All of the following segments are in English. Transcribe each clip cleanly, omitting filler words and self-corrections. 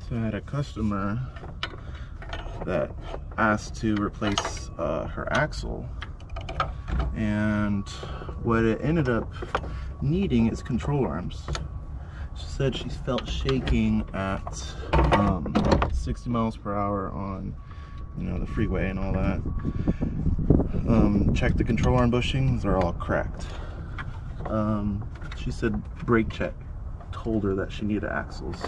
So I had a customer that asked to replace her axle, and what it ended up needing is control arms. She said she felt shaking at 60 miles per hour on, you know, the freeway and all that. Checked the control arm bushings, they're all cracked. She said brake check told her that she needed axles.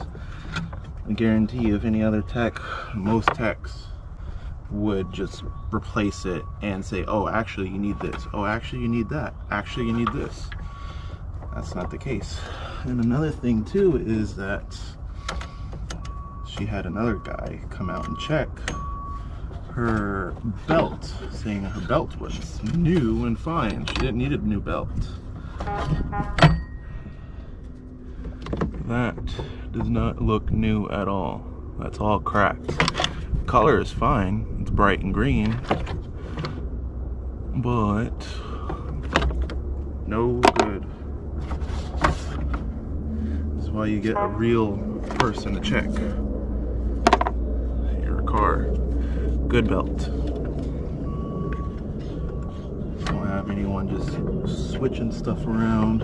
I guarantee you, if any other tech, most techs would just replace it and say, oh, actually you need this, oh, actually you need that, actually you need this. That's not the case. And another thing too is that she had another guy come out and check her belt, saying her belt was new and fine. She didn't need a new belt. That does not look new at all. That's all cracked. Color is fine. It's bright and green. But no good. This is why you get a real person to check your car. Good belt. Don't have anyone just switching stuff around.